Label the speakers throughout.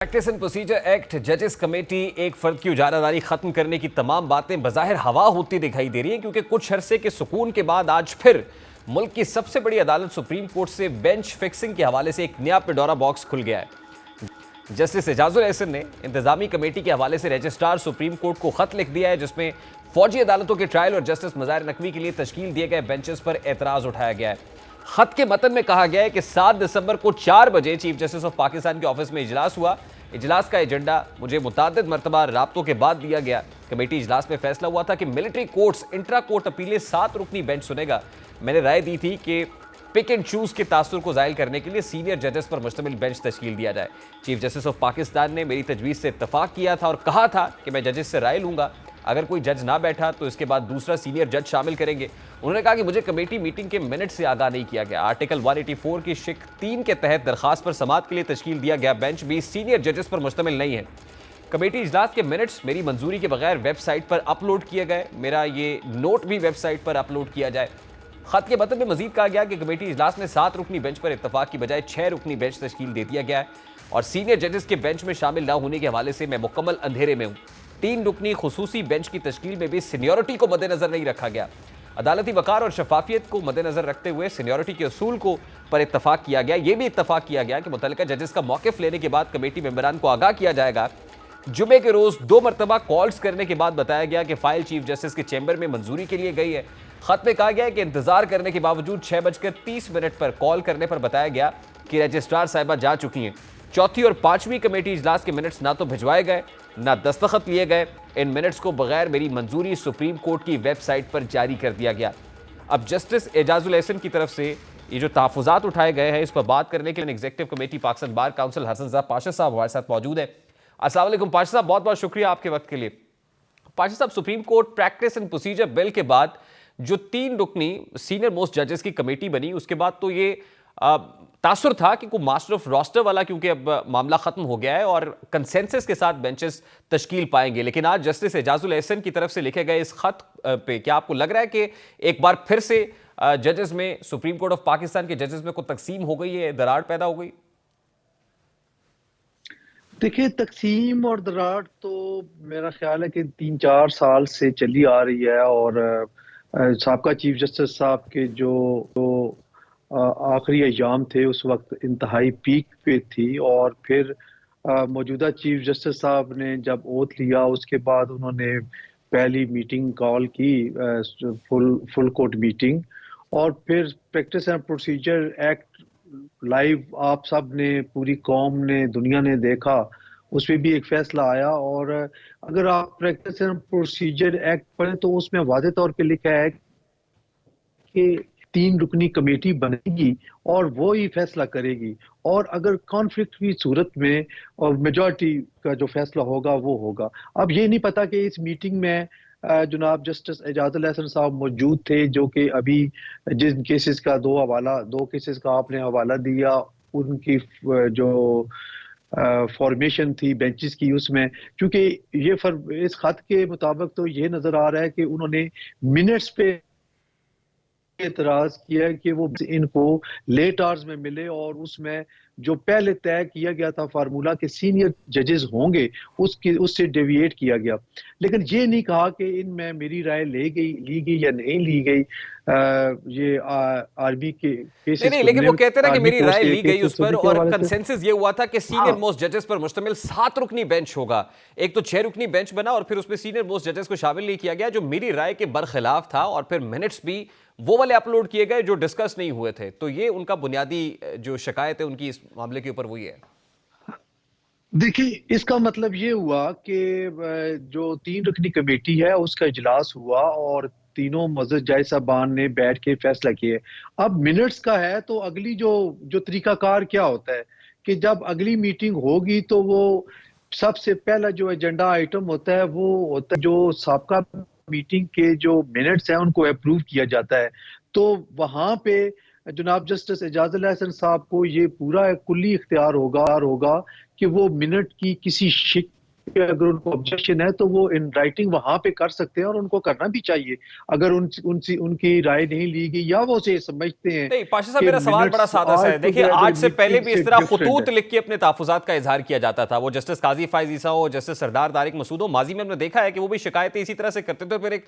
Speaker 1: Practice and procedure act जजेस committee एक फर्द की उजारादारी खत्म करने की तमाम बातें बज़ाहिर हवा होती दिखाई दे रही हैं, क्योंकि कुछ अरसे के सुकून के बाद आज फिर मुल्क की सबसे बड़ी अदालत सुप्रीम कोर्ट से बेंच फिक्सिंग के हवाले से एक नया पेंडोरा बॉक्स खुल गया है। जस्टिस एजाजुल एहसन ने इंतजामी कमेटी के हवाले से रजिस्ट्रार सुप्रीम कोर्ट को खत लिख दिया है, जिसमें फौजी अदालतों के ट्रायल और जस्टिस मज़ाहिर नकवी के लिए तश्कील दिए गए बेंचेस पर एतराज़ उठाया गया है। खत के मतन में कहा गया है कि 7 दिसंबर को 4 बजे चीफ जस्टिस ऑफ पाकिस्तान के ऑफिस में इजलास हुआ। इजलास का एजेंडा मुझे मुतादिद मरतबा राब्तों के बाद दिया गया। कमेटी इजलास में फैसला हुआ था कि मिलिट्री कोर्ट्स इंट्रा कोर्ट अपीलें 7 रुकनी बेंच सुनेगा। मैंने राय दी थी कि पिक एंड चूज के तासुर को जायल करने के लिए सीनियर जजेस पर मुश्तमिल बेंच तश्कील दिया जाए। चीफ जस्टिस ऑफ पाकिस्तान ने मेरी तजवीज़ से इत्तफाक किया था और कहा था कि मैं जजेस से राय लूंगा, अगर कोई जज ना बैठा तो इसके बाद दूसरा सीनियर जज शामिल करेंगे। उन्होंने कहा कि मुझे कमेटी मीटिंग के मिनट से आगाह नहीं किया गया। आर्टिकल 184 की शिक 3 के तहत दरखास्त पर समाअत के लिए तश्कील दिया गया बेंच भी सीनियर जजेस पर मुश्तमिल नहीं है। कमेटी इजलास के मिनट्स मेरी मंजूरी के बगैर वेबसाइट पर अपलोड किए गए। मेरा ये नोट भी वेबसाइट पर अपलोड किया जाए। खत के मतन में मजीद कहा गया कि कमेटी इजलास में 7 रुकनी बेंच पर इत्तफाक की बजाय 6 रुकनी बेंच तश्कील दे दिया गया है और सीनियर जजेस के बेंच में शामिल न होने के हवाले से मैं मुकम्मल अंधेरे में हूँ। 3 रुकनी खुसूसी बेंच की तश्कील में भी सीनियरिटी को मद्देनजर नहीं रखा गया। अदालती वकार और शफाफियत को मद्देनजर रखते हुए सीनियरिटी के असूल को पर इत्तफाक किया गया। यह भी इत्तफाक किया गया कि मुतल्लिका जजेस का मौक़िफ़ लेने के बाद कमेटी मेंबरान को आगाह किया जाएगा। जुमे के रोज़ 2 मरतबा कॉल्स करने के बाद बताया गया कि फ़ाइल चीफ जस्टिस के चैम्बर में मंजूरी के लिए गई है। खत में कहा गया है कि इंतजार करने के बावजूद 6:30 पर कॉल करने पर बताया गया कि रजिस्ट्रार साहिबा जा चुकी हैं। चौथी और 5वीं कमेटी इजलास के मिनट्स ना तो भिजवाए गए ना दस्तखत लिए गए। इन मिनट्स को बगैर मेरी मंजूरी सुप्रीम कोर्ट की वेबसाइट पर जारी कर दिया गया। अब जस्टिस एजाजुल एहसन की तरफ से ये जो तहफ़्फ़ुज़ात उठाए गए हैं, इस पर बात करने के लिए executive committee Pakistan bar council Hasan Raza Pasha साहब हमारे साथ मौजूद है। अस्सलाम वालेकुम पाशा साहब, बहुत बहुत शुक्रिया आपके वक्त के लिए। पाशा साहब, supreme court practice and procedure bill के बाद जो 3 रुकनी सीनियर मोस्ट जजेस की कमेटी बनी, उसके बाद तो ये तासुर था कि कोई मास्टर ऑफ रोस्टर वाला, क्योंकि अब मामला खत्म हो गया है और कंसेंसस के साथ बेंचेस तश्कील पाएंगे। लेकिन आज जस्टिस एजाजुल एहसन की तरफ से लिखे गए इस खत पे क्या आपको लग रहा है कि एक बार फिर से जजेस में, सुप्रीम कोर्ट ऑफ पाकिस्तान के जजेस में कोई तकसीम हो गई है, दरार पैदा हो गई?
Speaker 2: देखिए, तकसीम और दरार तो मेरा ख्याल है कि 3-4 साल से चली आ रही है और साबका चीफ जस्टिस साहब के जो आखिरी अय्याम थे उस वक्त इंतहाई पीक पे थी और फिर मौजूदा चीफ जस्टिस साहब ने जब ओथ लिया उसके बाद उन्होंने पहली मीटिंग कॉल की, फुल कोर्ट मीटिंग, और फिर practice and procedure act live आप सब ने, पूरी कौम ने, दुनिया ने देखा, उसमें भी एक फैसला आया। और अगर आप प्रैक्टिस एंड प्रोसीजर एक्ट पढ़ें तो उसमें वाज़ेह तौर पे लिखा है कि 3 रुकनी कमेटी बनेगी और वो ही फैसला करेगी और अगर कॉन्फ्लिक्ट की सूरत में और मेजॉरिटी का जो फैसला होगा वो होगा। अब ये नहीं पता कि इस मीटिंग में जनाब जस्टिस एजाजुल एहसन साहब मौजूद थे, जो कि अभी जिन केसेस का 2 केसेस का आपने हवाला दिया, उनकी जो फॉर्मेशन थी बेंचेस की, उसमें क्योंकि ये इस खत के मुताबिक तो ये नजर आ रहा है कि उन्होंने मिनट्स पे एतराज किया है कि वो इनको लेट आवर्स में मिले और उसमें जो पहले तय किया गया था फार्मूला के सीनियर जजेस होंगे उससे डेविएट किया गया। लेकिन ये नहीं कहा कि इनमें मेरी राय ली गई या नहीं ली गई। ये आर्मी के केसेस
Speaker 1: नहीं, लेकिन वो कहते हैं कि मेरी राय ली गई उस पर और कंसेंसस ये हुआ था कि सीनियर मोस्ट जजेस पर मुश्तमिल 7 रुकनी बेंच होगा। एक तो 6 रुकनी बेंच बना और फिर उसमें सीनियर मोस्ट जजेस को शामिल नहीं किया गया, जो मेरी राय के बरखिलाफ था, और फिर मिनट्स भी वो वाले अपलोड किए गए जो डिस्कस नहीं हुए थे। तो ये उनका बुनियादी जो शिकायत है उनकी इस मामले के ऊपर वही है।
Speaker 2: देखिए, इसका मतलब ये हुआ कि जो 3 रुकनी कमेटी है उसका इजलास हुआ और तीनों मज़हब जज साहबान ने बैठ के फैसला किए। अब मिनट्स का है तो अगली जो तरीकाकार क्या होता है कि जब अगली मीटिंग होगी तो वो सबसे पहला जो एजेंडा आइटम होता है वो होता है जो साबका मीटिंग के जो मिनट्स हैं उनको अप्रूव किया जाता है। तो वहां पे जनाब जस्टिस एजाजुल एहसन साहब को ये पूरा कुल्ली इख्तियार होगा कि वो मिनट की किसी शिक पे अगर उनको ऑब्जेक्शन है तो वो इन राइटिंग वहां पे कर सकते हैं, और उनको करना भी चाहिए अगर उनसे उनकी राय नहीं ली गई या वो से समझते हैं
Speaker 1: नहीं पाशा साहब,
Speaker 2: कि
Speaker 1: मेरा सवाल बड़ा
Speaker 2: मिनट्स
Speaker 1: सादा सा
Speaker 2: आज
Speaker 1: है। देखिए, आज
Speaker 2: टुगेदर
Speaker 1: से पहले
Speaker 2: मीटिंग
Speaker 1: भी
Speaker 2: से
Speaker 1: इस तरह
Speaker 2: डिफरेंट है।
Speaker 1: खुतूत लिख के अपने तहफुजात का इजहार किया जाता था। वो जस्टिस काजी फायज ईसा हो, जस्टिस सरदार तारिक मसूद हो, माजी में हमने देखा है कि वो भी शिकायतें इसी तरह से करते थे।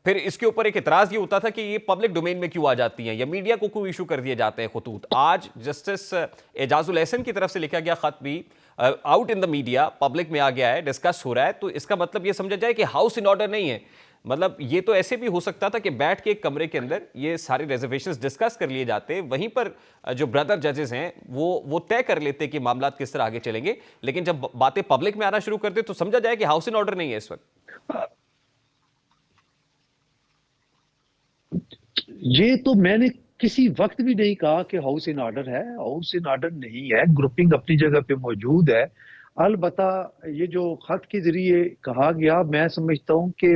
Speaker 1: फिर इसके ऊपर एक इतराज ये होता था कि ये पब्लिक डोमेन में क्यों आ जाती हैं या मीडिया को क्यों इशू कर दिए जाते हैं खुतूत। आज जस्टिस एजाजुल एहसन की तरफ से लिखा गया खत भी out in the media, public में आ गया है, डिस्कस हो रहा है। तो इसका मतलब ये समझा जाए कि हाउस इन ऑर्डर नहीं है। मतलब ये तो ऐसे भी हो सकता था कि बैठ के एक कमरे के अंदर ये सारे रिजर्वेशंस डिस्कस कर लिए जाते, वहीं पर जो ब्रदर जजेस हैं वो तय कर लेते कि मामला किस तरह आगे चलेंगे। लेकिन जब बातें पब्लिक में आना शुरू करते तो समझा जाए कि हाउस इन ऑर्डर नहीं है इस वक्त।
Speaker 2: ये तो मैंने किसी वक्त भी नहीं कहा कि हाउस इन ऑर्डर है। हाउस इन ऑर्डर नहीं है, ग्रुपिंग अपनी जगह पे मौजूद है। अलबत्ता ये जो खत के जरिए कहा गया, मैं समझता हूँ कि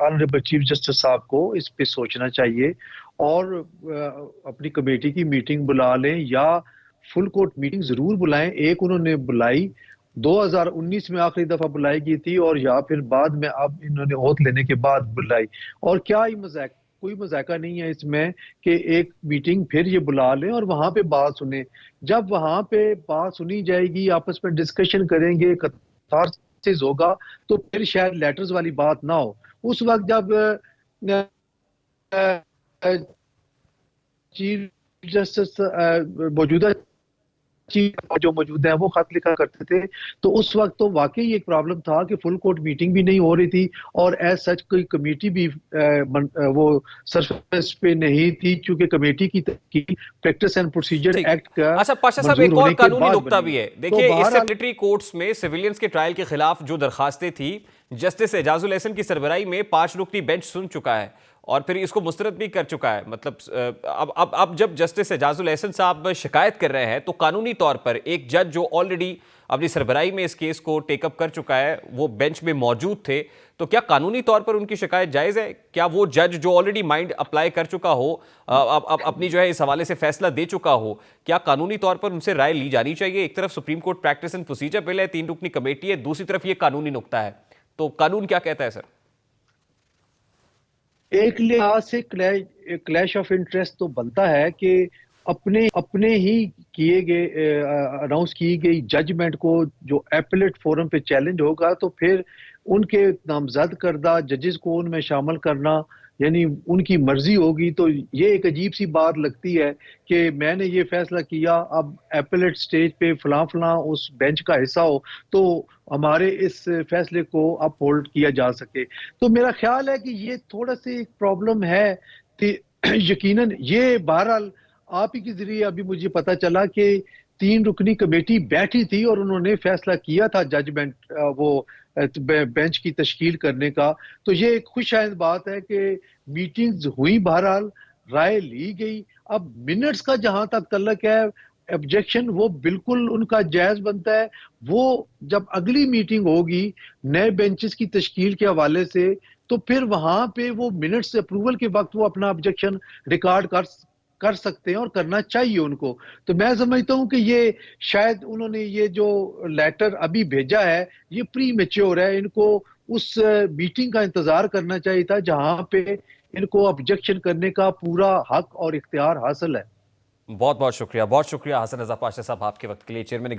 Speaker 2: ऑनरेबल चीफ जस्टिस साहब को इस पे सोचना चाहिए और अपनी कमेटी की मीटिंग बुला लें या फुल कोर्ट मीटिंग जरूर बुलाएं। एक उन्होंने बुलाई 2019 में आखिरी दफा बुलाई गई थी, और या फिर बाद में अब इन्होंने ओथ लेने के बाद बुलाई। और क्या ही मजाक, कोई मजाका नहीं है इसमें कि एक मीटिंग फिर ये बुला लें और वहां पे बात सुने। जब वहां पे बात सुनी जाएगी, आपस में डिस्कशन करेंगे, कथारसिस होगा, तो फिर शायद लेटर्स वाली बात ना हो। उस वक्त जब चीफ जस्टिस मौजूदा चीफ जो मौजूद है वो खत लिखा करते थे, तो उस वक्त तो वाकई एक प्रॉब्लम था कि फुल कोर्ट मीटिंग भी नहीं हो रही थी, और एज सच कोई कमेटी भी वो सरफेस पे नहीं थी, क्योंकि कमेटी की प्रैक्टिस एंड प्रोसीजर
Speaker 1: ठीक।
Speaker 2: एक्ट का
Speaker 1: अच्छा पाशा साहब,
Speaker 2: मंजूर
Speaker 1: एक और
Speaker 2: होने के
Speaker 1: कानूनी
Speaker 2: बाद
Speaker 1: नुक्ता
Speaker 2: बनी
Speaker 1: भी
Speaker 2: है।
Speaker 1: है।
Speaker 2: तो
Speaker 1: देखिए, इससे
Speaker 2: बहरहाल
Speaker 1: मिलिट्री कोर्ट्स में सिविलियंस के ट्रायल के खिलाफ जो दरखास्तें थी, जस्टिस एजाजुल एहसन की सरबराही में 5 रुकनी बेंच सुन चुका है और फिर इसको मुस्तरद भी कर चुका है। मतलब अब जब जस्टिस एजाजुल एहसन साहब शिकायत कर रहे हैं तो कानूनी तौर पर एक जज जो ऑलरेडी अपनी सरबराही में इस केस को टेकअप कर चुका है, वो बेंच में मौजूद थे, तो क्या कानूनी तौर पर उनकी शिकायत जायज़ है? क्या वो जज जो ऑलरेडी माइंड अप्लाई कर चुका हो, अब अपनी जो है इस हवाले से फैसला दे चुका हो, क्या कानूनी तौर पर उनसे राय ली जानी चाहिए? एक तरफ supreme court practice and procedure bill है, 3 रुकनी कमेटी है, दूसरी तरफ ये कानूनी नुक्ता है, तो कानून क्या कहता है सर?
Speaker 2: एक लिहाज से क्लैश ऑफ इंटरेस्ट तो बनता है कि अपने अपने ही किए गए अनाउंस की गई जजमेंट को जो एपेलेट फोरम पे चैलेंज होगा, तो फिर उनके नामजद करदा जजेस को उनमें शामिल करना यानी उनकी मर्जी होगी। तो ये एक अजीब सी बात लगती है कि मैंने ये फैसला किया, अब एपेलेट स्टेज पे फलां फलां उस बेंच का हिस्सा हो तो हमारे इस फैसले को अप होल्ड किया जा सके। तो मेरा ख्याल है कि ये थोड़ा सी एक प्रॉब्लम है कि यकीनन ये बहरहाल आप ही के जरिए अभी मुझे पता चला कि 3 रुकनी कमेटी बैठी थी और उन्होंने फैसला किया था जजमेंट वो बेंच की तश्कील करने का। तो ये एक खुशआइंद बात है कि मीटिंग्स हुई, बहरहाल राय ली गई। अब मिनट्स का जहां तक तल्लक है, ऑब्जेक्शन वो बिल्कुल उनका जायज बनता है। वो जब अगली मीटिंग होगी नए बेंचेस की तश्कील के हवाले से, तो फिर वहां पे वो मिनट्स अप्रूवल के वक्त वो अपना ऑब्जेक्शन रिकॉर्ड कर सकते हैं और करना चाहिए उनको। तो मैं समझता हूं कि ये शायद उन्होंने ये जो लेटर अभी भेजा है ये प्री मैच्योर है। इनको उस मीटिंग का इंतजार करना चाहिए था जहां पे इनको ऑब्जेक्शन करने का पूरा हक और इख्तियार हासिल है।
Speaker 1: बहुत बहुत शुक्रिया, बहुत शुक्रिया हसन रजा पाशा साहब आपके वक्त के लिए। चेयरमैन